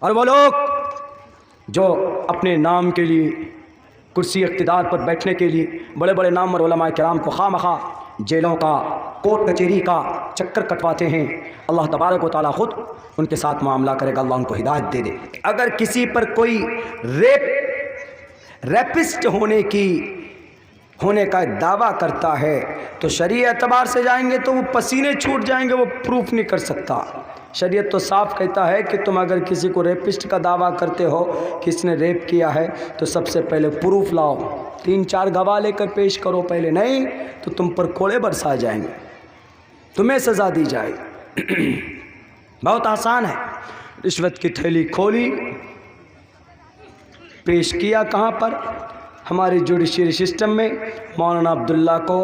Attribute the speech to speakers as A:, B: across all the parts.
A: اور وہ لوگ جو اپنے نام کے لیے کرسی اقتدار پر بیٹھنے کے لیے بڑے بڑے نامور علماء کرام کو خواہ مخواہ جیلوں کا کورٹ کچہری کا چکر کٹواتے ہیں، اللہ تبارک و تعالیٰ خود ان کے ساتھ معاملہ کرے گا، اللہ ان کو ہدایت دے دے۔ اگر کسی پر کوئی ریپسٹ ہونے کا دعویٰ کرتا ہے تو شرعی اعتبار سے جائیں گے تو وہ پسینے چھوٹ جائیں گے، وہ پروف نہیں کر سکتا۔ شریعت تو صاف کہتا ہے کہ تم اگر کسی کو ریپسٹ کا دعویٰ کرتے ہو کہ اس نے ریپ کیا ہے تو سب سے پہلے پروف لاؤ، 3-4 گواہ لے کر پیش کرو پہلے، نہیں تو تم پر کوڑے برسائے جائیں گے، تمہیں سزا دی جائے گی۔ بہت آسان ہے، رشوت کی تھیلی کھولی، پیش کیا کہاں پر؟ ہماری جوڈیشری سسٹم میں مولانا عبداللہ کو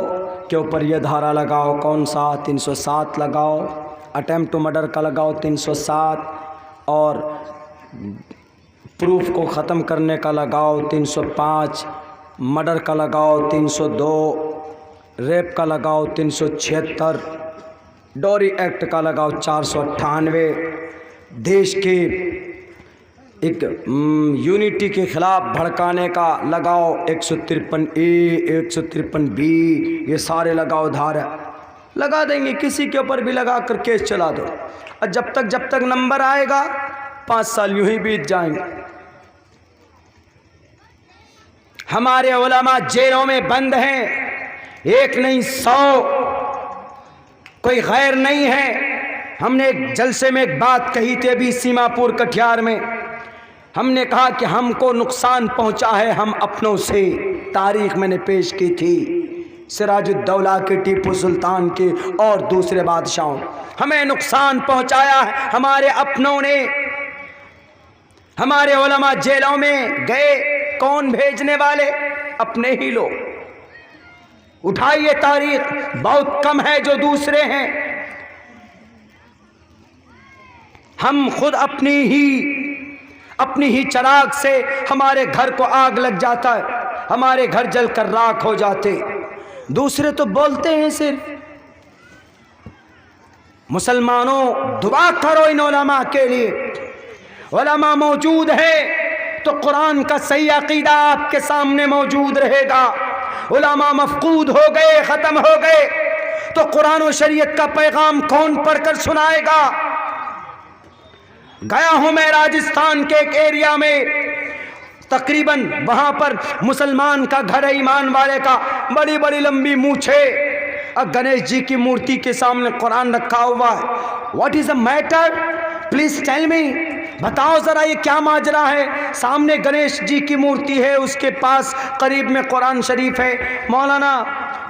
A: کے اوپر یہ دھارا لگاؤ، کون سا 307 لگاؤ، اٹیمپٹ ٹو مرڈر کا لگاؤ 307، اور پروف کو ختم کرنے کا لگاؤ 305، مرڈر کا لگاؤ 302، ریپ کا لگاؤ 376، ڈوری ایکٹ کا لگاؤ 498، دیش کے ایک یونٹی کے خلاف بھڑکانے کا لگاؤ 153A 153B، یہ سارے لگاؤ دھارا لگا دیں گے، کسی کے اوپر بھی لگا کر کیس چلا دو، اور جب تک نمبر آئے گا 5 سال یوں ہی بیت جائیں گے۔ ہمارے علماء جیلوں میں بند ہیں، 1 نہیں 100، کوئی غیر نہیں ہے۔ ہم نے ایک جلسے میں ایک بات کہی تھی ابھی سیما پور کٹیہار میں، ہم نے کہا کہ ہم کو نقصان پہنچا ہے ہم اپنوں سے، تاریخ میں نے پیش کی تھی، سراج الدولہ کے، ٹیپو سلطان کے اور دوسرے بادشاہوں، ہمیں نقصان پہنچایا ہے ہمارے اپنوں نے۔ ہمارے علماء جیلوں میں گئے، کون بھیجنے والے؟ اپنے ہی لوگ۔ اٹھائیے تاریخ، بہت کم ہے جو دوسرے ہیں۔ ہم خود اپنی ہی چراغ سے ہمارے گھر کو آگ لگ جاتا ہے، ہمارے گھر جل کر راکھ ہو جاتے، دوسرے تو بولتے ہیں صرف۔ مسلمانوں دعا کرو ان علماء کے لیے، علماء موجود ہے تو قرآن کا صحیح عقیدہ آپ کے سامنے موجود رہے گا۔ علماء مفقود ہو گئے، ختم ہو گئے تو قرآن و شریعت کا پیغام کون پڑھ کر سنائے گا؟ گیا ہوں میں راجستھان کے ایک ایریا میں، تقریباً وہاں پر مسلمان کا گھر ہے، ایمان والے کا، بڑی بڑی لمبی مونچھے، اور گنیش جی کی مورتی کے سامنے قرآن رکھا ہوا ہے۔ What is a matter? Please tell me, بتاؤ ذرا یہ کیا ماجرا ہے؟ سامنے گنیش جی کی مورتی ہے، اس کے پاس قریب میں قرآن شریف ہے۔ مولانا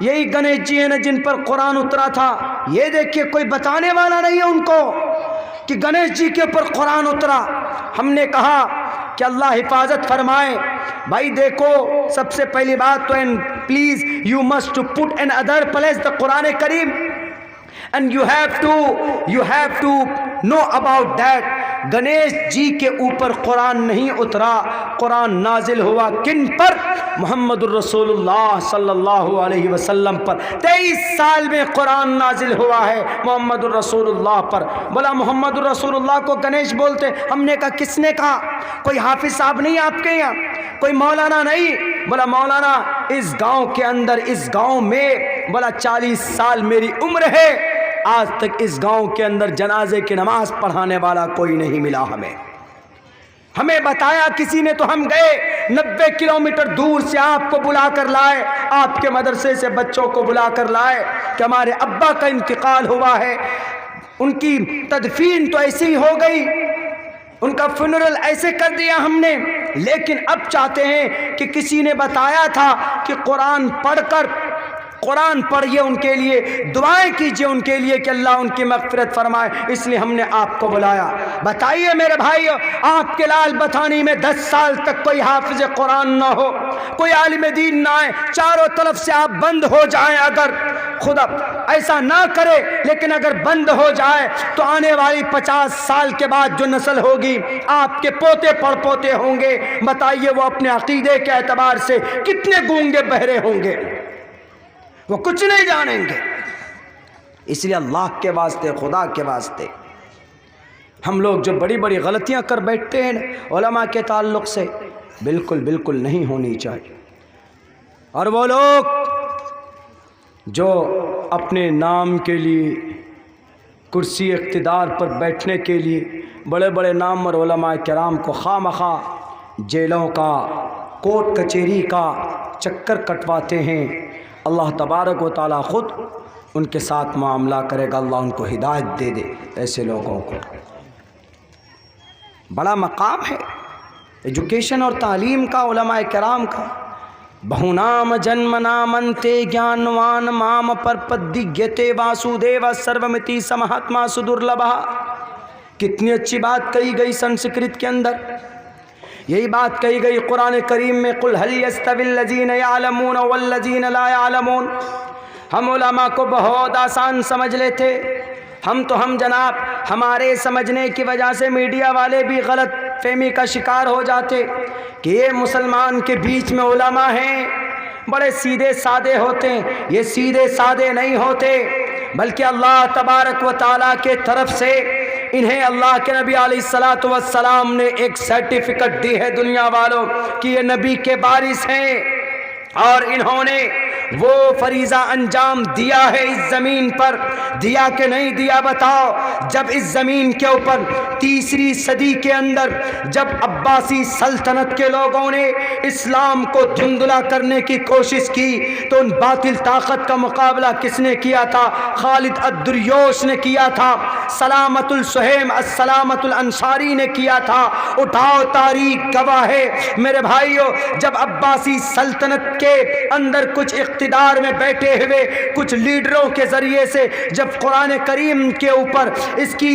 A: یہی گنیش جی ہیں نا جن پر قرآن اترا تھا؟ یہ دیکھیے کوئی بتانے والا نہیں ہے ان کو کہ گنیش جی کے اوپر قرآن اترا۔ ہم نے کہا کہ اللہ حفاظت فرمائے۔ بھائی دیکھو، سب سے پہلی بات تو please you must put in other place the Quran کریم، and you have to know about that۔ Ganesh ji کے اوپر قرآن نہیں اترا، قرآن نازل ہوا کن پر؟ محمد الرسول اللہ صلی اللہ علیہ وسلم پر۔ 23 سال میں قرآن نازل ہوا ہے محمد الرسول اللہ پر۔ بولا محمد الرسول اللہ کو گنیش بولتے؟ ہم نے کہا کس نے کہا؟ کوئی حافظ صاحب نہیں آپ کے یہاں؟ کوئی مولانا نہیں؟ بولا مولانا اس گاؤں کے اندر، اس گاؤں میں، بولا 40 سال میری عمر ہے، آج تک اس گاؤں کے اندر جنازے کی نماز پڑھانے والا کوئی نہیں ملا ہمیں بتایا کسی نے تو ہم گئے 90 کلومیٹر دور سے آپ کو بلا کر لائے، آپ کے مدرسے سے بچوں کو بلا کر لائے کہ ہمارے ابا کا انتقال ہوا ہے، ان کی تدفین تو ایسے ہی ہو گئی، ان کا فنرل ایسے کر دیا ہم نے، لیکن اب چاہتے ہیں کہ کسی نے بتایا تھا کہ قرآن قرآن پڑھیے، ان کے لیے دعائیں کیجیے، ان کے لیے کہ اللہ ان کی مغفرت فرمائے، اس لیے ہم نے آپ کو بلایا۔ بتائیے میرے بھائیو، آپ کے لال بتانی میں 10 سال تک کوئی حافظ قرآن نہ ہو، کوئی عالم دین نہ آئے، چاروں طرف سے آپ بند ہو جائیں، اگر خدا ایسا نہ کرے لیکن اگر بند ہو جائے تو آنے والی 50 سال کے بعد جو نسل ہوگی آپ کے پوتے پڑ پوتے ہوں گے، بتائیے وہ اپنے عقیدے کے اعتبار سے کتنے گونگے بہرے ہوں گے، وہ کچھ نہیں جانیں گے۔ اس لیے اللہ کے واسطے، خدا کے واسطے ہم لوگ جو بڑی بڑی غلطیاں کر بیٹھتے ہیں علماء کے تعلق سے، بالکل نہیں ہونی چاہیے۔ اور وہ لوگ جو اپنے نام کے لیے، کرسی اقتدار پر بیٹھنے کے لیے بڑے بڑے نامور علماء کرام کو خواہ مخواہ جیلوں کا، کورٹ کچہری کا چکر کٹواتے ہیں، اللہ تبارک و تعالیٰ خود ان کے ساتھ معاملہ کرے گا، اللہ ان کو ہدایت دے دے۔ ایسے لوگوں کو بڑا مقام ہے ایجوکیشن اور تعلیم کا، علماء کرام کا۔ بہونام جنم نامنتے گیانوان مام پرپدگیتے واسودیو سرومتی سمہاتما سدرلبھا۔ کتنی اچھی بات کہی گئی سنسکرت کے اندر، یہی بات کہی گئی قرآن کریم میں، قل هل يستوي الذين يعلمون والذين لا يعلمون۔ ہم علماء کو بہت آسان سمجھ لیتے، ہم جناب ہمارے سمجھنے کی وجہ سے میڈیا والے بھی غلط فہمی کا شکار ہو جاتے کہ یہ مسلمان کے بیچ میں علماء ہیں، بڑے سیدھے سادے ہوتے ہیں۔ یہ سیدھے سادے نہیں ہوتے، بلکہ اللہ تبارک و تعالیٰ کے طرف سے انہیں اللہ کے نبی علیہ الصلوۃ والسلام نے ایک سرٹیفکیٹ دی ہے دنیا والوں کہ یہ نبی کے وارث ہیں، اور انہوں نے وہ فریضہ انجام دیا ہے اس زمین پر۔ دیا کہ نہیں دیا بتاؤ؟ جب اس زمین کے اوپر تیسری صدی کے اندر جب عباسی سلطنت کے لوگوں نے اسلام کو دھندلا کرنے کی کوشش کی تو ان باطل طاقت کا مقابلہ کس نے کیا تھا؟ خالد الدریوش نے کیا تھا، سلامت السہیم السلامت الانصاری نے کیا تھا۔ اٹھاؤ تاریخ گواہ ہے میرے بھائیوں، جب عباسی سلطنت کے اندر کچھ اقتدار میں بیٹھے ہوئے کچھ لیڈروں کے ذریعے سے جب قرآن کریم کے اوپر اس کی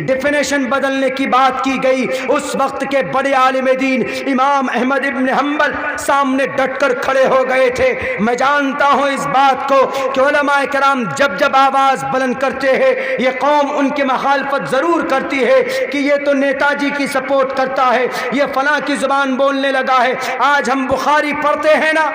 A: ڈیفینیشن بدلنے کی بات کی گئی، اس وقت کے بڑے عالم دین امام احمد ابن حنبل سامنے ڈٹ کر کھڑے ہو گئے تھے۔ میں جانتا ہوں اس بات کو کہ علماء کرام جب آواز بلند کرتے ہیں یہ قوم ان کی مخالفت ضرور کرتی ہے کہ یہ تو نیتا جی کی سپورٹ کرتا ہے، یہ فلاں کی زبان بولنے لگا ہے۔ آج ہم بخاری پڑھتے ہیں نا،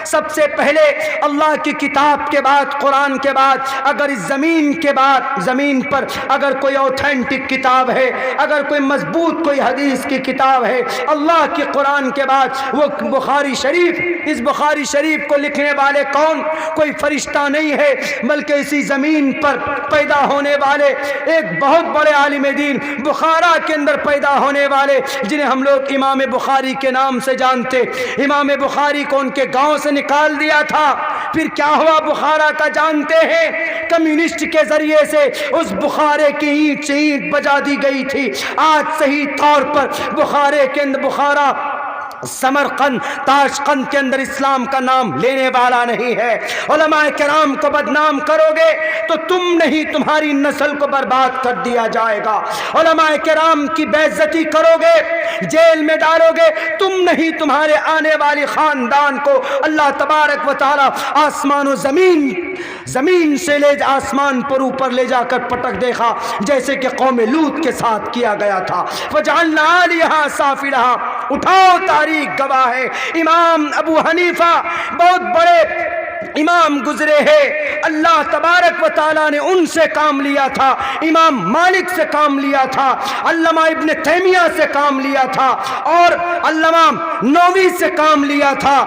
A: سب سے پہلے اللہ کی کتاب کے بعد، قرآن کے بعد، اگر اس زمین پر اگر کوئی اوتھینٹک کتاب ہے، اگر کوئی مضبوط کوئی حدیث کی کتاب ہے اللہ کی قرآن کے بعد، وہ بخاری شریف۔ اس بخاری شریف کو لکھنے والے کون؟ کوئی فرشتہ نہیں ہے، بلکہ اسی زمین پر پیدا ہونے والے ایک بہت بڑے عالم دین، بخارا کے اندر پیدا ہونے والے، جنہیں ہم لوگ امام بخاری کے نام سے جانتے۔ امام بخاری کو ان کے گاؤں سے نکال دیا تھا، پھر کیا ہوا بخارا کا جانتے ہیں؟ کمیونسٹ کے ذریعے سے اس بخارے کی اینٹ سے اینٹ بجا دی گئی تھی۔ آج صحیح طور پر بخارے کے اندر بخارا، سمرقند، تاشقند کے اندر اسلام کا نام لینے والا نہیں ہے۔ علماء کرام کو بدنام کرو گے تو تم نہیں، تمہاری نسل کو برباد کر دیا جائے گا۔ علماء کرام کی بے عزتی کرو گے، جیل میں ڈالو گے، تم نہیں، تمہارے آنے والی خاندان کو اللہ تبارک و تعالی آسمان و زمین سے لے آسمان پر اوپر لے جا کر پٹک دیکھا، جیسے کہ قوم لوط کے ساتھ کیا گیا تھا۔ وجعلنا علیہا سافلہا۔ اٹھاؤ تاریخ گواہ ہے، امام ابو حنیفہ بہت بڑے امام گزرے ہیں، اللہ تبارک و تعالیٰ نے ان سے کام لیا تھا، امام مالک سے کام لیا تھا، علامہ ابن تیمیہ سے کام لیا تھا، اور علامہ نووی سے کام لیا تھا۔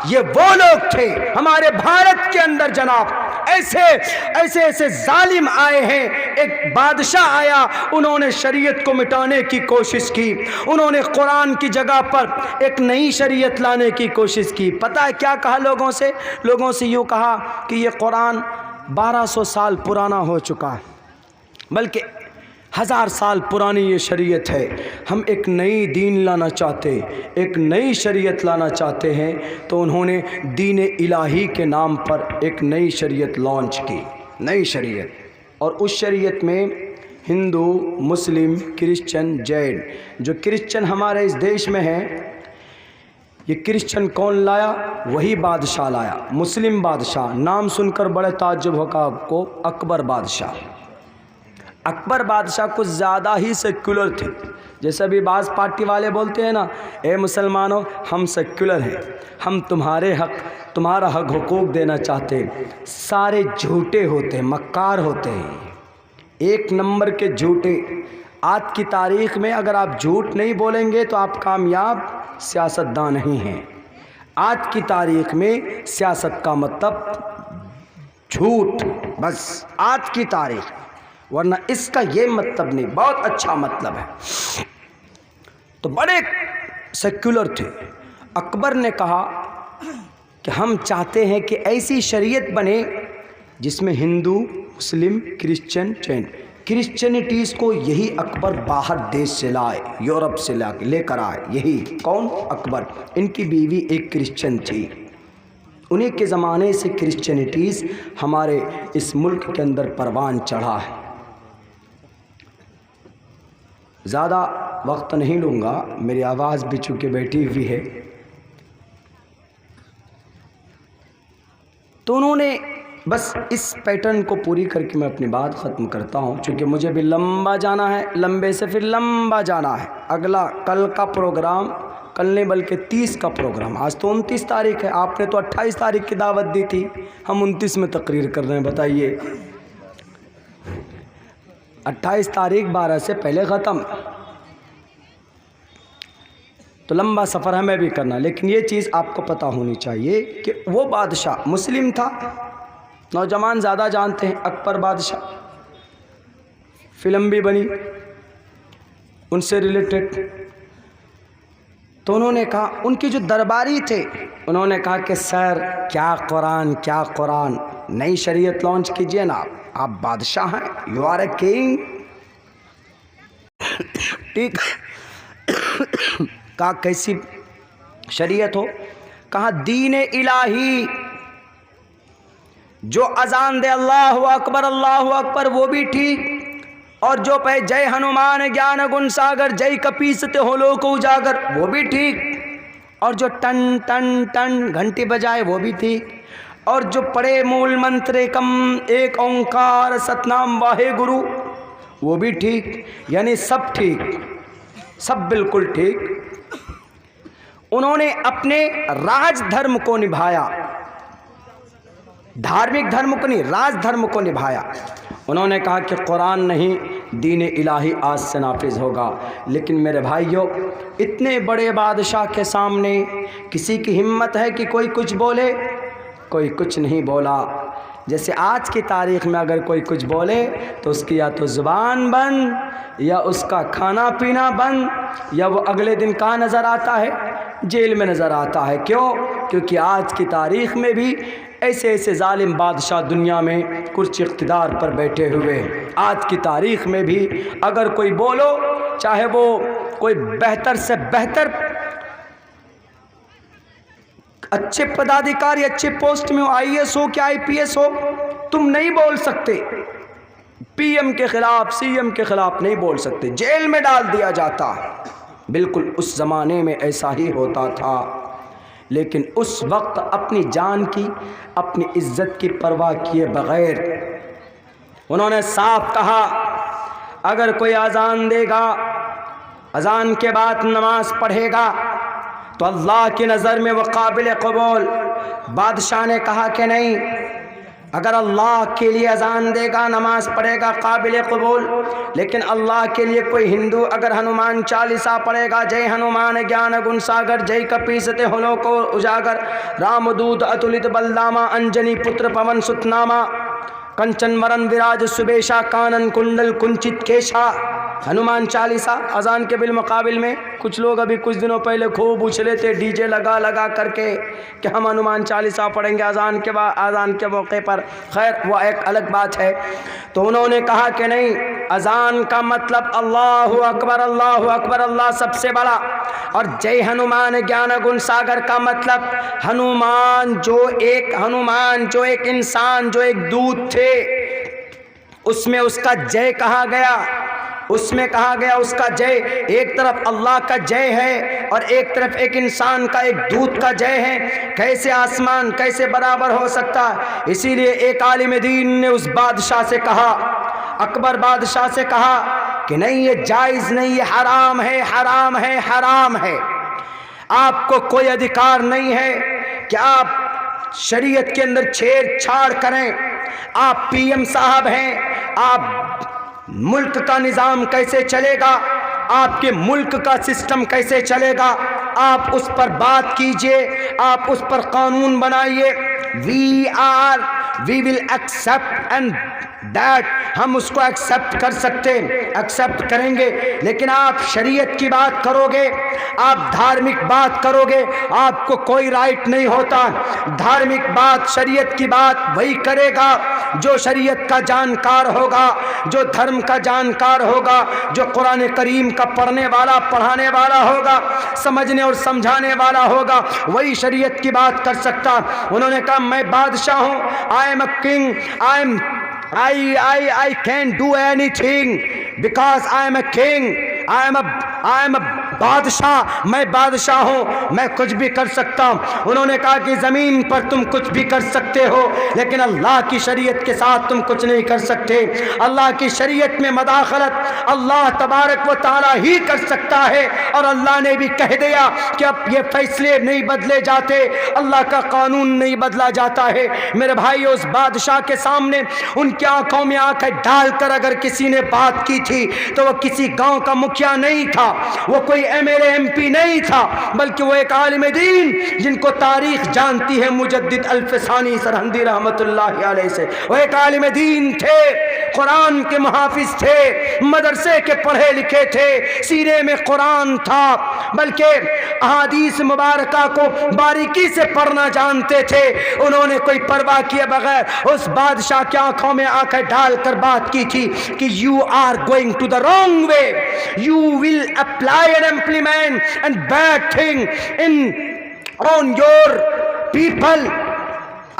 A: یہ وہ لوگ تھے ہمارے بھارت کے اندر جناب، ایسے ظالم آئے ہیں۔ ایک بادشاہ آیا، انہوں نے شریعت کو مٹانے کی کوشش کی، انہوں نے قرآن کی جگہ پر ایک نئی شریعت لانے کی کوشش کی۔ پتہ ہے کیا کہا لوگوں سے یوں کہا کہ یہ قرآن 1200 سال پرانا ہو چکا ہے، بلکہ 1000 سال پرانی یہ شریعت ہے، ہم ایک نئی دین لانا چاہتے، ایک نئی شریعت لانا چاہتے ہیں۔ تو انہوں نے دین الہی کے نام پر ایک نئی شریعت لانچ کی، نئی شریعت، اور اس شریعت میں ہندو، مسلم، کرسچن، جین، جو کرسچن ہمارے اس دیش میں ہیں، یہ کرسچن کون لایا؟ وہی بادشاہ لایا، مسلم بادشاہ۔ نام سن کر بڑے تعجب ہوگا آپ کو، اکبر بادشاہ۔ اکبر بادشاہ کچھ زیادہ ہی سیکولر تھے، جیسے بھی بعض پارٹی والے بولتے ہیں نا، اے مسلمانوں ہم سیکولر ہیں، ہم تمہارا حق حقوق دینا چاہتے ہیں۔ سارے جھوٹے ہوتے ہیں، مکار ہوتے ہیں، ایک نمبر کے جھوٹے۔ آج کی تاریخ میں اگر آپ جھوٹ نہیں بولیں گے تو آپ کامیاب سیاستدان نہیں ہیں۔ آج کی تاریخ میں سیاست کا مطلب جھوٹ، بس آج کی تاریخ، ورنہ اس کا یہ مطلب نہیں، بہت اچھا مطلب ہے۔ تو بڑے سیکولر تھے۔ اکبر نے کہا کہ ہم چاہتے ہیں کہ ایسی شریعت بنے جس میں ہندو، مسلم، کرسچن، جین، کرسچنٹیز کو یہی اکبر باہر دیش سے لائے، یورپ سے لے کر آئے۔ یہی کون؟ اکبر۔ ان کی بیوی ایک کرسچن تھی، انہیں کے زمانے سے کرسچنٹیز ہمارے اس ملک کے اندر پروان چڑھا ہے۔ زیادہ وقت نہیں لوں گا، میری آواز بھی چونکہ بیٹھی ہوئی ہے۔ تو انہوں نے بس اس پیٹرن کو پوری کر کے میں اپنی بات ختم کرتا ہوں، چونکہ مجھے بھی لمبا جانا ہے، لمبے سے پھر لمبا جانا ہے۔ اگلا کل کا پروگرام، کل نہیں بلکہ 30 کا پروگرام، آج تو 29 تاریخ ہے، آپ نے تو 28 تاریخ کی دعوت دی تھی، ہم 29 میں تقریر کر رہے ہیں، بتائیے 28 تاریخ 12 سے پہلے ختم، تو لمبا سفر ہمیں بھی کرنا۔ لیکن یہ چیز آپ کو پتہ ہونی چاہیے کہ وہ بادشاہ مسلم تھا، نوجوان زیادہ جانتے ہیں، اکبر بادشاہ، فلم بھی بنی ان سے ریلیٹڈ۔ تو انہوں نے کہا، ان کی جو درباری تھے انہوں نے کہا کہ سر کیا قرآن، کیا قرآن، نئی شریعت لانچ کیجئے نا، آپ بادشاہ ہیں، یو آر اے کنگ، ٹھیک۔ کہا کیسی شریعت ہو؟ کہا دین الہی، جو اذان دے اللہ اکبر وہ بھی ٹھیک، اور جو پہ جے ہنومان گیان گن ساگر، جے کپیستے ہو لوک اجاگر وہ بھی ٹھیک، اور جو ٹن ٹن ٹن گھنٹی بجائے وہ بھی ٹھیک، اور جو پڑھے مول منتر کم ایک اومکار ستنام واہے گرو وہ بھی ٹھیک، یعنی سب ٹھیک، سب بالکل ٹھیک۔ انہوں نے اپنے راج دھرم کو نبھایا، دھارمک دھرم کو نہیں، راج دھرم کو نبھایا۔ انہوں نے کہا کہ قرآن نہیں، دین الہی آج سے نافذ ہوگا۔ لیکن میرے بھائیوں، اتنے بڑے بادشاہ کے سامنے کسی کی ہمت ہے کہ کوئی کچھ بولے؟ کوئی کچھ نہیں بولا۔ جیسے آج کی تاریخ میں اگر کوئی کچھ بولے تو اس کی یا تو زبان بند، یا اس کا کھانا پینا بند، یا وہ اگلے دن کہاں نظر آتا ہے؟ جیل میں نظر آتا ہے۔ کیوں؟ کیونکہ آج کی تاریخ میں بھی ایسے ایسے ظالم بادشاہ دنیا میں کرسی اقتدار پر بیٹھے ہوئے۔ آج کی تاریخ میں بھی اگر کوئی بولو، چاہے وہ کوئی بہتر سے بہتر اچھے پدادھیکاری، اچھے پوسٹ میں ہو، IAS ہو کہ IPS ہو، تم نہیں بول سکتے، PM کے خلاف، CM کے خلاف نہیں بول سکتے، جیل میں ڈال دیا جاتا۔ بالکل اس زمانے میں ایسا ہی ہوتا تھا۔ لیکن اس وقت اپنی جان کی، اپنی عزت کی پرواہ کیے بغیر انہوں نے صاف کہا، اگر کوئی اذان دے گا، اذان کے بعد نماز پڑھے گا تو اللہ کی نظر میں وہ قابل قبول۔ بادشاہ نے کہا کہ نہیں، اگر اللہ کے لیے اذان دے گا، نماز پڑھے گا، قابل قبول، لیکن اللہ کے لیے کوئی ہندو اگر ہنومان چالیسا پڑھے گا، جے ہنومان گیان گن ساگر، جے کپیستے ہلو کو اجاگر، رام دود اتلت بلداما، انجنی پتر پون ستناما، کنچن ورن وراج سبیشا، کانن کنڈل کنچت کیشا، ہنومان چالیسا۔ اذان کے بالمقابل میں کچھ لوگ ابھی کچھ دنوں پہلے خوب اچھلے تھے DJ لگا کر کے کہ ہم ہنومان چالیسا پڑھیں گے اذان کے بعد، اذان کے موقع پر۔ خیر وہ ایک الگ بات ہے۔ تو انہوں نے کہا کہ نہیں، اذان کا مطلب اللہ اکبر، اللہ اکبر، اللہ سب سے بڑا، اور جے ہنومان گیان گن ساگر کا مطلب ہنومان جو ایک انسان، جو ایک دودھ تھے، اس میں اس کا جے کہا گیا، اس میں کہا گیا اس کا جے، ایک طرف اللہ کا جے ہے اور ایک طرف ایک انسان کا، ایک دودھ کا جے ہے۔ کیسے آسمان کیسے برابر ہو سکتا ہے؟ اسی لیے ایک عالم دین نے اس بادشاہ سے کہا، اکبر بادشاہ سے کہا کہ نہیں، یہ جائز نہیں، یہ حرام ہے، حرام ہے، حرام ہے۔ آپ کو کوئی ادھیکار نہیں ہے کہ آپ شریعت کے اندر چھیڑ چھاڑ کریں۔ آپ PM صاحب ہیں، آپ ملک کا نظام کیسے چلے گا، آپ کے ملک کا سسٹم کیسے چلے گا، آپ اس پر بات کیجئے، آپ اس پر قانون بنائیے. we will accept and that ہم اس کو ایکسیپٹ کر سکتے ہیں، ایکسیپٹ کریں گے. لیکن آپ شریعت کی بات کرو گے، آپ دھارمک بات کرو گے، آپ کو کوئی رائٹ نہیں ہوتا. دھارمک بات، شریعت کی بات وہی کرے گا جو شریعت کا جانکار ہوگا، جو دھرم کا جانکار ہوگا، جو قرآن کریم کا پڑھنے والا، پڑھانے والا ہوگا، سمجھنے اور سمجھانے والا ہوگا، وہی شریعت کی بات کر سکتا. انہوں نے کہا میں بادشاہ ہوں، I am a king, I can't do anything because I am a king, I am a بادشاہ، میں بادشاہ ہوں، میں کچھ بھی کر سکتا ہوں. انہوں نے کہا کہ زمین پر تم کچھ بھی کر سکتے ہو لیکن اللہ کی شریعت کے ساتھ تم کچھ نہیں کر سکتے. اللہ کی شریعت میں مداخلت اللہ تبارک و تعالی ہی کر سکتا ہے، اور اللہ نے بھی کہہ دیا کہ اب یہ فیصلے نہیں بدلے جاتے، اللہ کا قانون نہیں بدلا جاتا ہے. میرے بھائیو، اس بادشاہ کے سامنے ان کی آنکھوں میں آنکھیں ڈال کر اگر کسی نے بات کی تھی تو وہ کسی گاؤں کا مکھیا نہیں تھا، وہ کوئی M L A M P نہیں تھا، بلکہ وہ ایک عالم دین جن کو تاریخ جانتی ہے مجدد الفسانی سرہندی رحمت اللہ علیہ سے. وہ ایک عالم دین تھے، قرآن کے محافظ تھے، مدرسے کے پڑھے لکھے تھے، سینے میں قرآن تھا، بلکہ احادیث مبارکہ کو باریکی سے پڑھنا جانتے تھے. انہوں نے کوئی پرواہ کیے بغیر اس بادشاہ کی آنکھوں میں آنکھیں ڈال کر بات کی تھی کہ you are going to the wrong way, you will apply and implement and bad thing on your people.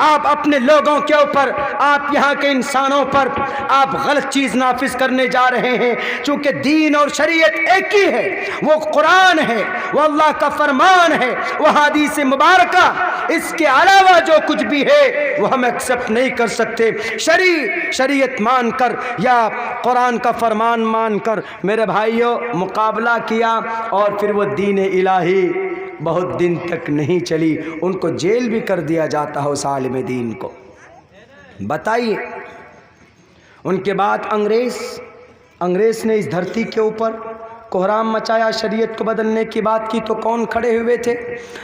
A: آپ اپنے لوگوں کے اوپر، آپ یہاں کے انسانوں پر آپ غلط چیز نافذ کرنے جا رہے ہیں. چونکہ دین اور شریعت ایک ہی ہے، وہ قرآن ہے، وہ اللہ کا فرمان ہے، وہ حدیث مبارکہ، اس کے علاوہ جو کچھ بھی ہے وہ ہم ایکسپٹ نہیں کر سکتے. شریعت مان کر یا قرآن کا فرمان مان کر میرے بھائیوں مقابلہ کیا، اور پھر وہ دین الہی بہت دن تک نہیں چلی، ان کو جیل بھی کر دیا جاتا ہے اس عالم دین کو. بتائیے، ان کے بعد انگریز نے اس دھرتی کے اوپر کوہرام مچایا، شریعت کو بدلنے کی بات کی تو کون کھڑے ہوئے تھے؟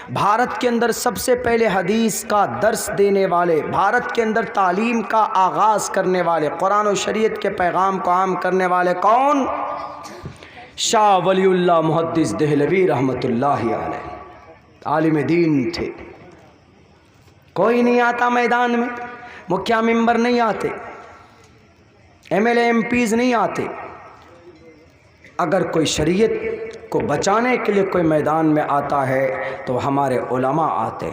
A: بھارت کے اندر سب سے پہلے حدیث کا درس دینے والے، بھارت کے اندر تعلیم کا آغاز کرنے والے، قرآن و شریعت کے پیغام کو عام کرنے والے کون؟ شاہ ولی اللہ محدث دہلوی رحمت اللہ علیہ. عالم دین تھے. کوئی نہیں آتا میدان میں، مکھیا ممبر نہیں آتے، M L A M Ps نہیں آتے. اگر کوئی شریعت کو بچانے کے لیے کوئی میدان میں آتا ہے تو ہمارے علماء آتے.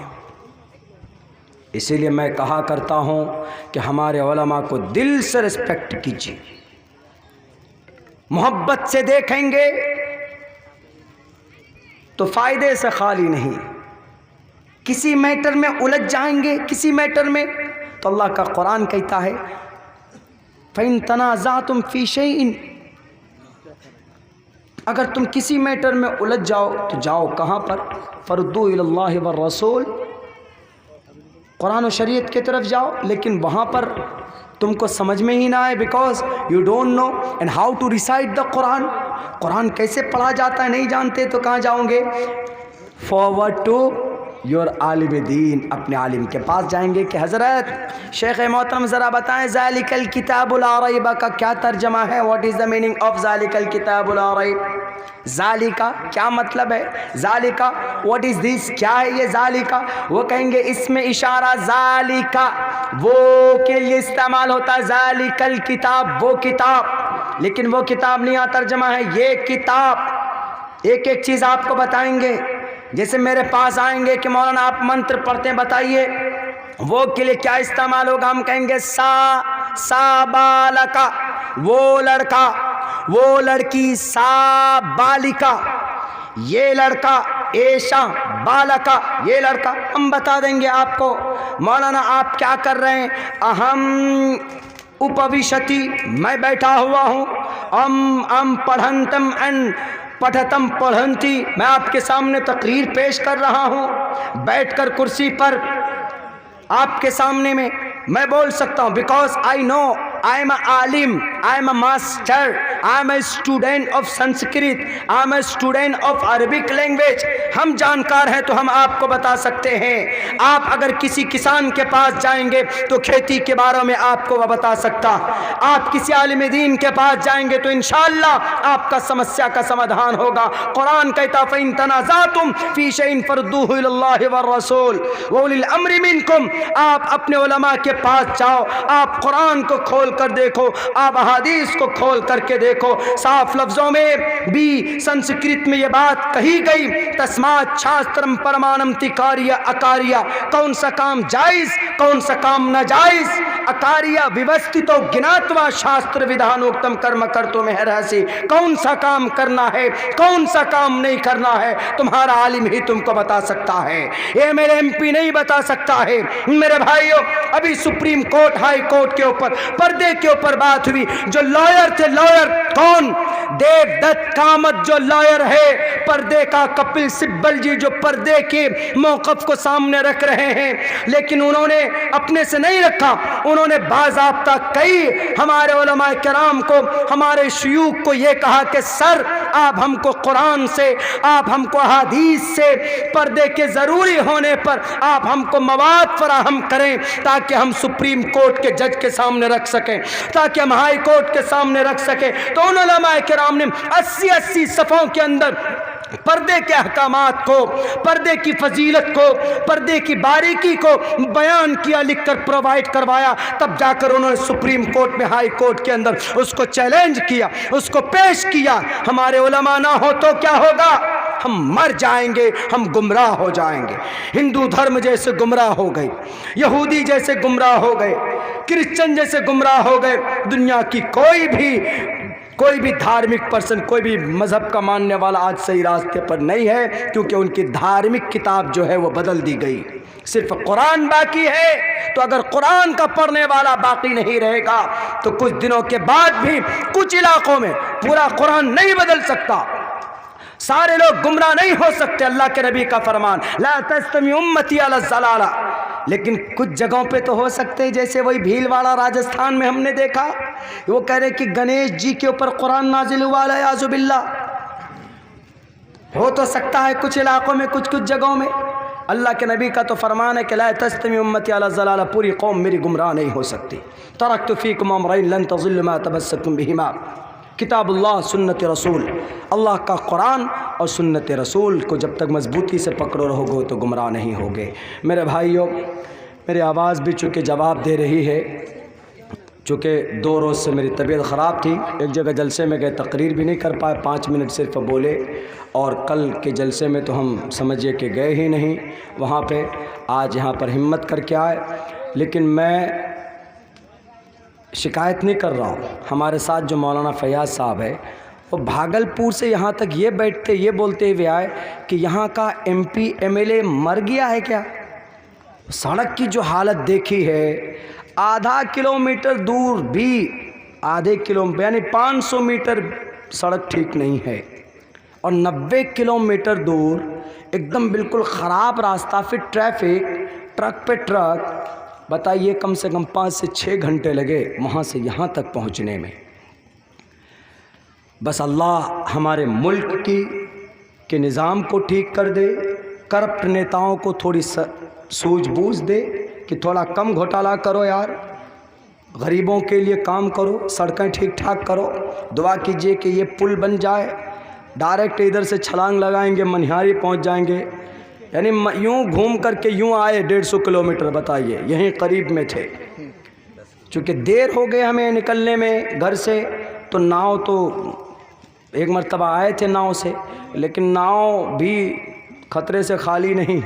A: اسی لیے میں کہا کرتا ہوں کہ ہمارے علماء کو دل سے رسپیکٹ کیجیے، محبت سے دیکھیں گے تو فائدے سے خالی نہیں. کسی میٹر میں الجھ جائیں گے، کسی میٹر میں، تو اللہ کا قرآن کہتا ہے فَإِن تَنَازَعْتُمْ فِي شَيْءٍ، اگر تم کسی میٹر میں الجھ جاؤ تو جاؤ کہاں پر؟ فَرُدُّوا إِلَى اللَّهِ وَالرَّسُولِ، قرآن و شریعت کی طرف جاؤ. لیکن وہاں پر تم کو سمجھ میں ہی نہ آئے because you don't know and how to recite the Quran. قرآن کیسے پڑھا جاتا ہے نہیں جانتے تو کہاں جاؤں گے؟ فارورڈ ٹو یور عالم دین، اپنے عالم کے پاس جائیں گے کہ حضرت شیخ محترم ذرا بتائیں ذالک الکتاب لا ریب کا کیا ترجمہ ہے؟ What is the meaning of ذالک الکتاب لا ریب؟ ذالکا کیا مطلب ہے؟ ذالکا واٹ از دس، کیا ہے یہ ذالکا؟ وہ کہیں گے اس میں اشارہ ذالکا وہ کے لیے استعمال ہوتا ہے، ذالک الکتاب وہ کتاب، لیکن وہ کتاب نہیں، ترجمہ ہے یہ کتاب. ایک ایک چیز آپ کو بتائیں گے. جیسے میرے پاس آئیں گے کہ مولانا آپ منتر پڑھتے ہیں بتائیے وہ کے لیے کیا استعمال ہوگا؟ ہم کہیں گے سا بالکا وہ لڑکا، وہ لڑکی، سا بالکا یہ لڑکا، ایشا بالکا یہ لڑکا. ہم بتا دیں گے آپ کو مولانا آپ کیا کر رہے ہیں. اہم اپوشتی میں بیٹھا ہوا ہوں، ام پڑھنتم ان پٹھتم پڑھنتی میں آپ کے سامنے تقریر پیش کر رہا ہوں بیٹھ کر کرسی پر آپ کے سامنے میں بول سکتا ہوں because I know I am a عالم. I am a master, I am a student of Sanskrit, I am a student of Arabic language. ہم جانکار ہیں تو ہم آپ کو بتا سکتے ہیں. آپ اگر کسی کسان کے پاس جائیں گے تو کھیتی کے بارے میں آپ کو وہ بتا سکتا. آپ کسی عالم دین کے پاس جائیں گے تو انشاءاللہ آپ کا سمسیا کا سمادھان ہوگا. قرآن کہتا ہے فَإِن تَنَازَعْتُمْ فِي شَيْءٍ فَرُدُّوهُ إِلَى اللَّهِ وَالرَّسُولِ وَأُولِي الْأَمْرِ مِنْكُمْ. آپ اپنے علماء کے پاس جاؤ, آپ قرآن کو کھول کر دیکھو, آپ احادیث کو کھول کر کے دیکھو. صاف لفظوں میں بھی سنسکرت میں یہ بات کہی گئی, تسمات شاسترم پرمانم تکاریہ اکاریہ. کون سا کام جائز, کون سا کام ناجائز. اکاریہ ویوستھتو گناتوا شاستر ودھانوکتم کرم کرتو مہرہسی. کون سا کام کرنا ہے, کون سا کام نہیں کرنا ہے, تمہارا عالم ہی تم کو بتا سکتا ہے. یہ میرے ایم پی نہیں بتا سکتا ہے. میرے بھائیو, ابھی سپریم کورٹ ہائی کورٹ کے اوپر پردے کے اوپر بات ہوئی. جو لائر تھے, لائر کون, دیو دت کامت جو لائر ہے, پردے کا کپل سبل جی جو پردے کے موقف کو سامنے رکھ رہے ہیں, لیکن انہوں نے اپنے سے نہیں رکھا. انہوں نے باضابطہ کئی ہمارے علماء کرام کو, ہمارے شیوخ کو یہ کہا کہ سر آپ ہم کو قرآن سے, آپ ہم کو احادیث سے, پردے کے ضروری ہونے پر آپ ہم کو مواد فراہم کریں تاکہ ہم سپریم کورٹ کے جج کے سامنے رکھ سکیں, تاکہ ہم ہائی کورٹ کے سامنے رکھ سکیں. تو ان علماء کرام نے 80 صفوں کے اندر پردے کے احکامات کو, پردے کی فضیلت کو, پردے کی باریکی کو بیان کیا, لکھ کر پرووائڈ کروایا. تب جا کر انہوں نے سپریم کورٹ میں, ہائی کورٹ کے اندر اس کو چیلنج کیا, اس کو پیش کیا. ہمارے علماء نہ ہو تو کیا ہوگا, ہم مر جائیں گے, ہم گمراہ ہو جائیں گے. ہندو دھرم جیسے گمراہ ہو گئے, یہودی جیسے گمراہ ہو گئے, کرسچن جیسے گمراہ ہو گئے. دنیا کی کوئی بھی دھارمک پرسن, کوئی بھی مذہب کا ماننے والا آج صحیح راستے پر نہیں ہے, کیونکہ ان کی دھارمک کتاب جو ہے وہ بدل دی گئی. صرف قرآن باقی ہے. تو اگر قرآن کا پڑھنے والا باقی نہیں رہے گا تو کچھ دنوں کے بعد بھی کچھ علاقوں میں پورا قرآن نہیں بدل سکتا, سارے لوگ گمراہ نہیں ہو سکتے. اللہ کے نبی کا فرمان لا تجتمع امتی علی الضلالہ. لیکن کچھ جگہوں پہ تو ہو سکتے, جیسے وہی بھیلواڑہ راجستھان میں ہم نے دیکھا, وہ کہہ رہے کہ گنیش جی کے اوپر قرآن نازل ہوا ہے, اعوذ باللہ. ہو تو سکتا ہے کچھ علاقوں میں, کچھ جگہوں میں. اللہ کے نبی کا تو فرمان ہے کہ لا تجتمع امتی علی الضلالہ, پوری قوم میری گمراہ نہیں ہو سکتی. ترکت فیکم امرین لن تضلوا ما تمسکتم بہما, کتاب اللہ سنت رسول. اللہ کا قرآن اور سنت رسول کو جب تک مضبوطی سے پکڑو رہو گے تو گمراہ نہیں ہوگے. میرے بھائیوں, میری آواز بھی چونکہ جواب دے رہی ہے, چونکہ 2 روز سے میری طبیعت خراب تھی. ایک جگہ جلسے میں گئے, تقریر بھی نہیں کر پائے, 5 منٹ صرف بولے. اور کل کے جلسے میں تو ہم سمجھے کہ گئے ہی نہیں وہاں پہ. آج یہاں پر ہمت کر کے آئے. لیکن میں شکایت نہیں کر رہا ہوں. ہمارے ساتھ جو مولانا فیاض صاحب ہے, وہ بھاگلپور سے یہاں تک یہ بیٹھتے, یہ بولتے ہوئے آئے کہ یہاں کا M P M L A مر گیا ہے کیا. سڑک کی جو حالت دیکھی ہے, آدھا کلومیٹر دور بھی, آدھے کلومیٹر یعنی 500 میٹر سڑک ٹھیک نہیں ہے, اور 90 کلومیٹر دور ایک دم بالکل خراب راستہ. پھر ٹریفک, ٹرک پہ ٹرک. بتائیے کم سے کم 5 سے 6 گھنٹے لگے وہاں سے یہاں تک پہنچنے میں. بس اللہ ہمارے ملک کے نظام کو ٹھیک کر دے, کرپٹ نیتاؤں کو تھوڑی سوجھ بوجھ دے کہ تھوڑا کم گھوٹالہ کرو یار, غریبوں کے لیے کام کرو, سڑکیں ٹھیک ٹھاک کرو. دعا کیجئے کہ یہ پل بن جائے, ڈائریکٹ ادھر سے چھلانگ لگائیں گے منہاری پہنچ جائیں گے. یعنی یوں گھوم کر کے یوں آئے 150 کلومیٹر. بتائیے, یہیں قریب میں تھے. چونکہ دیر ہو گئے ہمیں نکلنے میں گھر سے, تو ناؤ تو ایک مرتبہ آئے تھے ناؤ سے, لیکن ناؤ بھی خطرے سے خالی نہیں.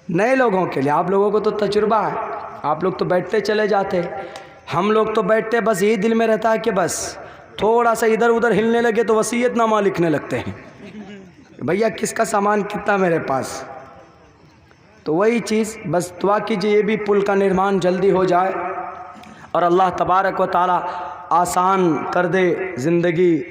A: نئے لوگوں کے لیے, آپ لوگوں کو تو تجربہ ہے, آپ لوگ تو بیٹھتے چلے جاتے. ہم لوگ تو بیٹھتے بس یہی دل میں رہتا ہے کہ بس تھوڑا سا ادھر ادھر ہلنے لگے تو وصیت نامہ لکھنے لگتے ہیں, بھیا کس کا سامان کتنا میرے پاس. تو وہی چیز, بس دعا کیجیے یہ بھی پل کا نرمان جلدی ہو جائے اور اللہ تبارک و تعالی آسان کر دے زندگی.